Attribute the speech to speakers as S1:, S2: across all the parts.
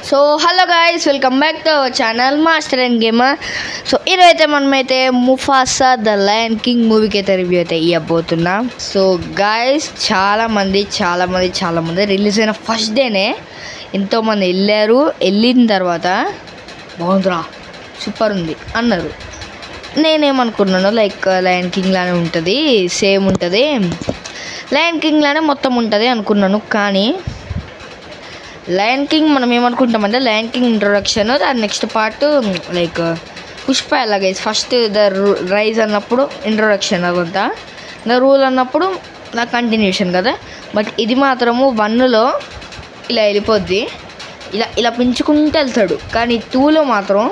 S1: So hello guys, welcome back to our channel master and gamer. So ఈరోజైతే మనమైతే Mufasa the lion king మూవీకి అయితే review అయితే ఇవ్వబోతున్నాం. So guys, చాలామంది release అయిన ఫస్ట్ డేనే ఎంతోమంది వెళ్ళిన తర్వాత బాగుందిరా, సూపర్ ఉంది అన్నారు. నేనేమనుకున్నాను, లైక్ లయన్ కింగ్ లానే ఉంటుంది, సేమ్ ఉంటుంది, లయన్ కింగ్ లానే మొత్తం ఉంటుంది అనుకున్నాను. కానీ లయన్ కింగ్ మనం ఏమనుకుంటామంటే లయన్ కింగ్ ఇంట్రొడక్షన్, దాని నెక్స్ట్ పార్ట్ లైక్ పుష్ప ఎలాగ ఫస్ట్ ద రైజ్ అన్నప్పుడు ఇంట్రొడక్షన్, అదంతా ద రూల్ అన్నప్పుడు నా కంటిన్యూషన్ కదా. బట్ ఇది మాత్రము 1లో ఇలా వెళ్ళిపోద్ది, ఇలా పెంచుకుంటూ వెళ్తాడు. కానీ 2లో మాత్రం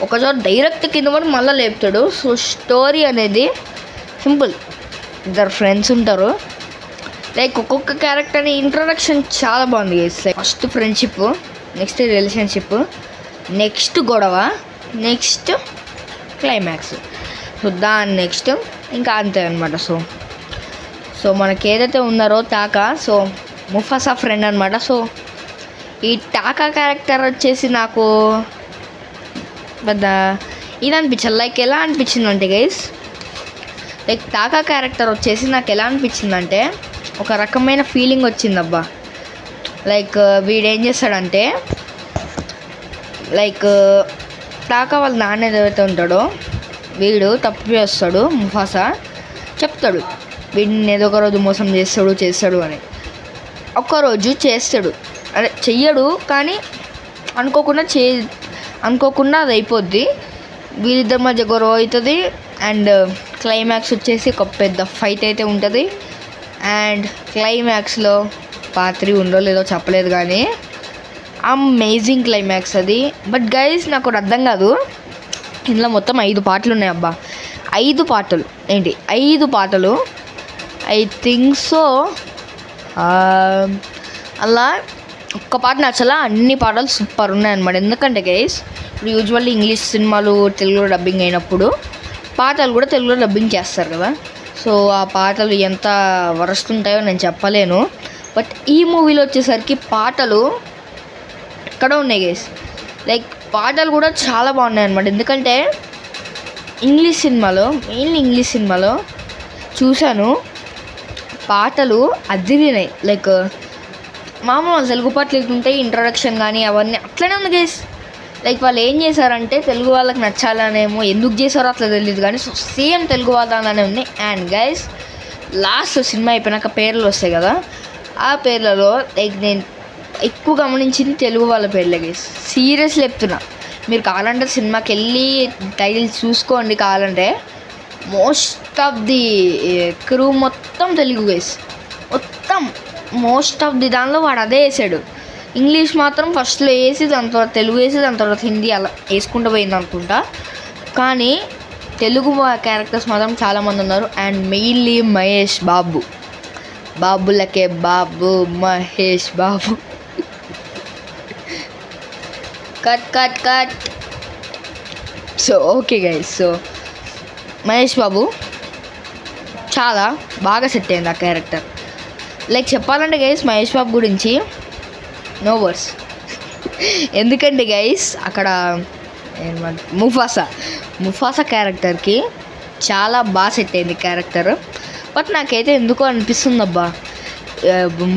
S1: ఒకచోట డైరెక్ట్ కింద పడి మళ్ళీ లేపుతాడు. సో స్టోరీ అనేది సింపుల్, ఇద్దరు ఫ్రెండ్స్ ఉంటారు. లైక్ ఒక్కొక్క క్యారెక్టర్ని ఇంట్రొడక్షన్ చాలా బాగుంది. Like first friendship, next relationship, next గొడవ, నెక్స్ట్ క్లైమాక్స్. సో దాని నెక్స్ట్ ఇంకా అంతే అనమాట. సో మనకి ఏదైతే ఉన్నారో టాకా, సో ముఫాసా ఫ్రెండ్ అనమాట. సో ఈ టాకా క్యారెక్టర్ వచ్చేసి నాకు పెద్ద ఇది అనిపించాలి. లైక్ ఎలా అనిపించిందంటే గైస్, లైక్ టాకా క్యారెక్టర్ వచ్చేసి నాకు ఎలా అనిపించిందంటే ఒక రకమైన ఫీలింగ్ వచ్చిందబ్బా. లైక్ వీడు ఏం చేస్తాడంటే, లైక్ టాకా వాళ్ళ నాన్న ఏదైతే ఉంటాడో వీడు తప్పు చేస్తాడు. ముఫాసా చెప్తాడు వీడిని ఏదో ఒక రోజు మోసం చేస్తాడు అని. ఒక్కరోజు చేస్తాడు, అదే చెయ్యడు, కానీ అనుకోకుండా అది అయిపోద్ది. వీళ్ళిద్దరి మధ్య గొడవ అవుతుంది. అండ్ క్లైమాక్స్ వచ్చేసి ఒక పెద్ద ఫైట్ అయితే ఉంటుంది. అండ్ క్లైమాక్స్లో పార్ట్ 3 ఉందో లేదో చెప్పలేదు, కానీ అమేజింగ్ క్లైమాక్స్ అది. బట్ గైస్, నాకు ఒకటి అర్థం కాదు, ఇందులో మొత్తం 5 పాటలు ఉన్నాయి అబ్బా. 5 పాటలు ఏంటి, 5 పాటలు ఐ థింక్ సో. అలా ఒక్క పాట నచ్చలా, అన్ని పాటలు సూపర్ ఉన్నాయన్నమాట. ఎందుకంటే గైస్, ఇప్పుడు యూజువల్లీ ఇంగ్లీష్ సినిమాలు తెలుగులో డబ్బింగ్ అయినప్పుడు పాటలు కూడా తెలుగులో డబ్బింగ్ చేస్తారు కదా. సో ఆ పాటలు ఎంత వరస్ట్ ఉంటాయో నేను చెప్పలేను. బట్ ఈ మూవీలో వచ్చేసరికి పాటలు ఎక్కడ ఉన్నాయి గైస్, లైక్ పాటలు కూడా చాలా బాగున్నాయి అనమాట. ఎందుకంటే మెయిన్లీ ఇంగ్లీష్ సినిమాలో చూశాను, పాటలు అదిరినాయి. లైక్ మామూలు తెలుగు పాటలు ఎట్లుంటాయి, ఇంట్రొడక్షన్ కానీ అవన్నీ అట్లనే ఉంది గైస్. లైక్ వాళ్ళు ఏం చేశారంటే తెలుగు వాళ్ళకి నచ్చాలనేమో, ఎందుకు చేశారో అట్లా తెలియదు, కానీ సో సేమ్ తెలుగు వాళ్ళనే ఉంది. అండ్ గైస్, లాస్ట్ సినిమా అయిపోయినాక పేర్లు వస్తాయి కదా, ఆ పేర్లలో లైక్ నేను ఎక్కువ గమనించింది తెలుగు వాళ్ళ పేర్లే గైస్. సీరియస్లీ చెప్తున్నా, మీరు కావాలంటే సినిమాకి వెళ్ళి టైటిల్స్ చూసుకోండి. కావాలంటే మోస్ట్ ఆఫ్ ది క్రూ మొత్తం తెలుగు గైస్, మొత్తం మోస్ట్ ఆఫ్ ది దానిలో వాడు అదే వేసాడు. ఇంగ్లీష్ మాత్రం ఫస్ట్లో వేసి దాని తర్వాత తెలుగు వేసి దాని తర్వాత హిందీ అలా వేసుకుంటూ పోయింది అనుకుంటా. కానీ తెలుగు క్యారెక్టర్స్ మాత్రం చాలామంది ఉన్నారు. అండ్ మెయిన్లీ మహేష్ బాబులకే Babu, Mahesh Babu cut. So okay guys, so Mahesh Babu చాలా బాగా సెట్ అయింది ఆ క్యారెక్టర్. లైక్ చెప్పాలంటే గైస్, మహేష్ బాబు గురించి నో వర్డ్స్. ఎందుకంటే గైస్, అక్కడ ముఫాసా క్యారెక్టర్కి చాలా బాగా సెట్ అయింది క్యారెక్టర్. బట్ నాకైతే ఎందుకో అనిపిస్తుంది అబ్బా,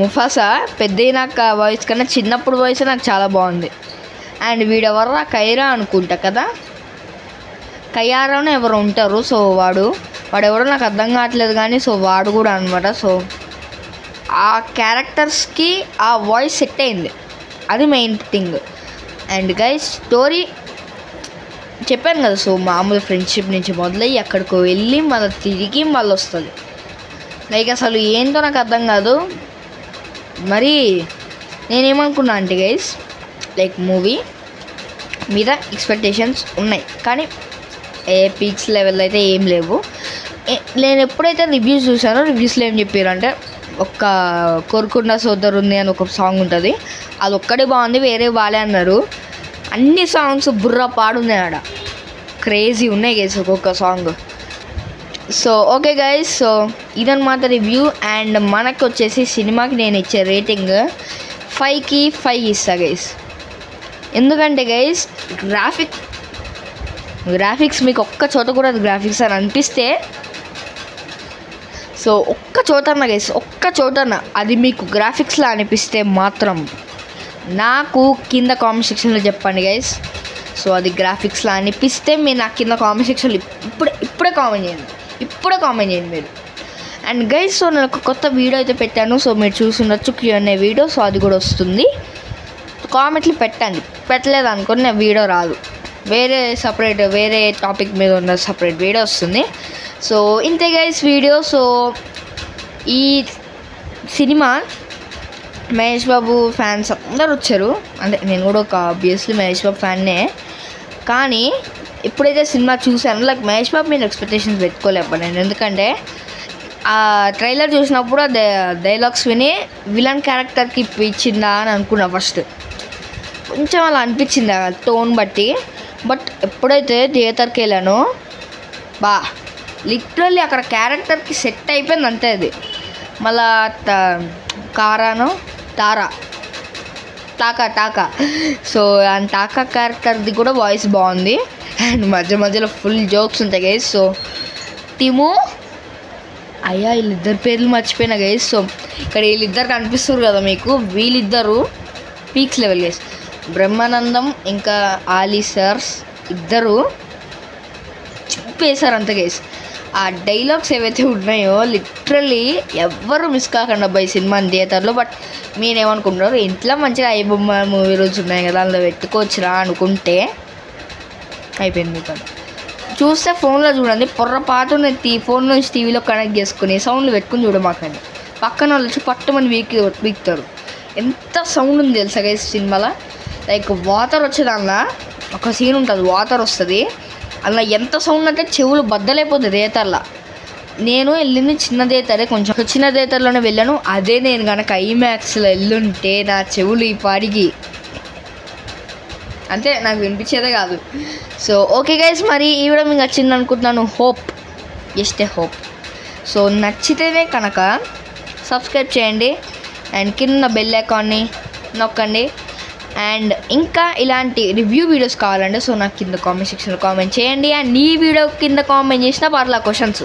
S1: ముఫాసా పెద్దయినాక వాయిస్ కన్నా చిన్నప్పుడు వాయిస్ నాకు చాలా బాగుంది. అండ్ వీడెవర్రా, కైరా అనుకుంటా కదా, కయ్యారానే ఎవరు ఉంటారు. సో వాడెవరో నాకు అర్థం కావట్లేదు, కానీ సో వాడు కూడా అనమాట. సో ఆ క్యారెక్టర్స్కి ఆ వాయిస్ సెట్ అయింది, అది main thing. And guys, story చెప్పాను కదా, సో మామూలు ఫ్రెండ్షిప్ నుంచి మొదలయ్యి అక్కడికి వెళ్ళి మళ్ళీ తిరిగి మళ్ళీ వస్తుంది. లైక్ అసలు ఏంటో నాకు అర్థం కాదు. మరి నేనేమనుకున్నా అంటే గైస్, లైక్ మూవీ మీద ఎక్స్పెక్టేషన్స్ ఉన్నాయి, కానీ పీక్స్ లెవెల్ అయితే ఏం లేవు. నేను ఎప్పుడైతే రివ్యూస్ చూసానో, రివ్యూస్లో ఏం చెప్పారంటే, ఒక్క కోరుకున్న సోదరు ఉంది అని ఒక సాంగ్ ఉంటుంది, అది ఒక్కడే బాగుంది, వేరే బాలే అన్నారు. అన్ని సాంగ్స్ బుర్ర పాడున్నాయి ఆడ, క్రేజీ ఉన్నాయి గైస్ ఒక్కొక్క song. So okay guys, so ఇదన్నమాట రివ్యూ. అండ్ మనకు వచ్చేసి సినిమాకి నేను ఇచ్చే రేటింగ్ 5కి 5 ఇస్తా గైస్. ఎందుకంటే గైస్ గ్రాఫిక్స్ మీకు ఒక్క చోట కూడా అది గ్రాఫిక్స్ అని అనిపిస్తే, సో ఒక్క చోటన గైస్, ఒక్క చోటన అది మీకు గ్రాఫిక్స్లా అనిపిస్తే మాత్రం నాకు కింద కామెంట్ సెక్షన్లో చెప్పండి గైస్. సో అది గ్రాఫిక్స్లా అనిపిస్తే మీరు నాకు కింద కామెంట్ సెక్షన్లో ఇప్పుడే కామెంట్ చేయండి మీరు. అండ్ గైస్, సో నేను ఒక కొత్త వీడియో అయితే పెట్టాను. సో మీరు చూసుండొచ్చు Q&A వీడియో. సో అది కూడా వస్తుంది. కామెంట్లు పెట్టండి. పెట్టలేదు అనుకోని నా వీడియో రాదు, వేరే టాపిక్ మీద ఉన్న సపరేట్ వీడియో వస్తుంది. సో ఇంతే గైస్ వీడియో. సో ఈ సినిమా మహేష్ బాబు ఫ్యాన్స్ అందరు వచ్చారు. అంటే నేను కూడా ఒక ఆబ్వియస్లీ మహేష్ బాబు ఫ్యాన్నే. కానీ ఇప్పుడైతే సినిమా చూశాను, లైక్ మహేష్ బాబు మీద ఎక్స్పెక్టేషన్స్ పెట్టుకోలేకపోయాను నేను. ఎందుకంటే ఆ ట్రైలర్ చూసినప్పుడు డైలాగ్స్ విని విలన్ క్యారెక్టర్కి ఇచ్చిందా అని అనుకున్నా ఫస్ట్. కొంచెం అలా అనిపించింది ఆ టోన్ బట్టి. బట్ ఎప్పుడైతే థియేటర్కి వెళ్ళానో లిటరల్లీ అక్కడ క్యారెక్టర్కి సెట్ అయిపోయింది అంతే. అది మళ్ళా టాకా సో ఆ టాకా క్యారెక్టర్ది కూడా వాయిస్ బాగుంది. అండ్ మధ్యలో ఫుల్ జోక్స్ ఉంటాయి గైస్. సో టిము వీళ్ళిద్దరు పేర్లు మర్చిపోయినా గైస్. సో ఇక్కడ వీళ్ళిద్దరు కనిపిస్తారు కదా మీకు, వీళ్ళిద్దరు పీక్స్ లెవెల్ గైస్. బ్రహ్మానందం ఇంకా ఆలీ సర్స్ ఇద్దరు చెప్పేశారు అంతే గైస్. ఆ డైలాగ్స్ ఏవైతే ఉన్నాయో లిటరల్లీ ఎవ్వరు మిస్ కాకుండా ఈ సినిమాని థియేటర్లో. బట్ మీరేమనుకుంటున్నారు, ఇంట్లో మంచిగా ఐబొమ్మ మూవీ రోజు ఉన్నాయి కదా అందులో పెట్టుకోవచ్చురా అనుకుంటే అయిపోయింది మీకు. చూస్తే ఫోన్లో చూడండి, పొర్రపాటు ఫోన్ నుంచి టీవీలో కనెక్ట్ చేసుకుని సౌండ్లు పెట్టుకుని చూడమాకండి. పక్కన వాళ్ళు వచ్చి పట్టుమని వీక్తారు. ఎంత సౌండ్ ఉంది తెలుసా గైస్ సినిమాలో. లైక్ వాటర్ వచ్చేదానిలా ఒక సీన్ ఉంటుంది, వాటర్ వస్తుంది అలా. ఎంత సౌండ్ అంటే చెవులు బద్దలైపోతుంది థియేటర్లో. నేను వెళ్ళింది చిన్న థియేటరే, కొంచెం చిన్న థియేటర్లోనే వెళ్ళాను. అదే నేను కనుక ఐమాక్స్లో వెళ్ళుంటే నా చెవులు ఈ పాడికి అంతే, నాకు వినిపించేదే కాదు. సో ఓకే గైస్, మరి ఈ వీడియో మీకు నచ్చింది అనుకుంటున్నాను. హోప్. సో నచ్చితేనే కనుక సబ్స్క్రైబ్ చేయండి అండ్ కింద బెల్ ఐకాన్ని నొక్కండి. అండ్ ఇంకా ఇలాంటి రివ్యూ వీడియోస్ కావాలంటే సో నాకు కింద కామెంట్ సెక్షన్లో కామెంట్ చేయండి. అండ్ ఈ వీడియో కింద కామెంట్ చేసినా పర్లా క్వశ్చన్స్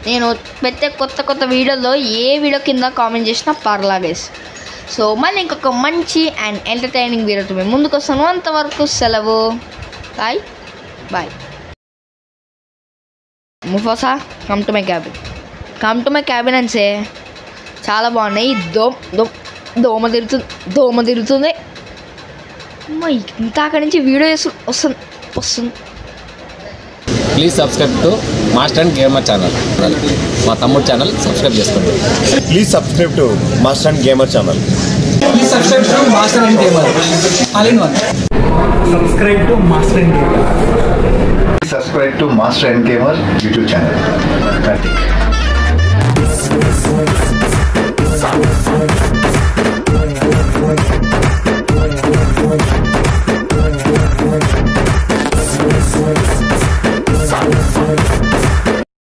S1: నేను పెట్టే కొత్త వీడియోలో ఏ వీడియో కింద కామెంట్ చేసినా పర్లా గైస్. సో మళ్ళీ ఇంకొక మంచి అండ్ ఎంటర్టైనింగ్ వీడియోతో మేము ముందుకు వస్తాను. అంతవరకు సెలవు. Bye. Mufasa come to my cabin అని సే. చాలా బాగున్నాయి. దోమ తిరుగుతుంది. ఇంత అక్కడి నుంచి వీడియో వస్తుంది.
S2: Please subscribe to master and gamer channel. మా తమ్ముడు ఛానల్ సబ్స్క్రైబ్ చేసుకోండి.
S3: Please subscribe to master and gamer channel.
S4: Please subscribe to Master and Gamer. All in one.
S5: Subscribe to Master and Gamer.
S3: Subscribe to Master and Gamer YouTube channel. Karthik.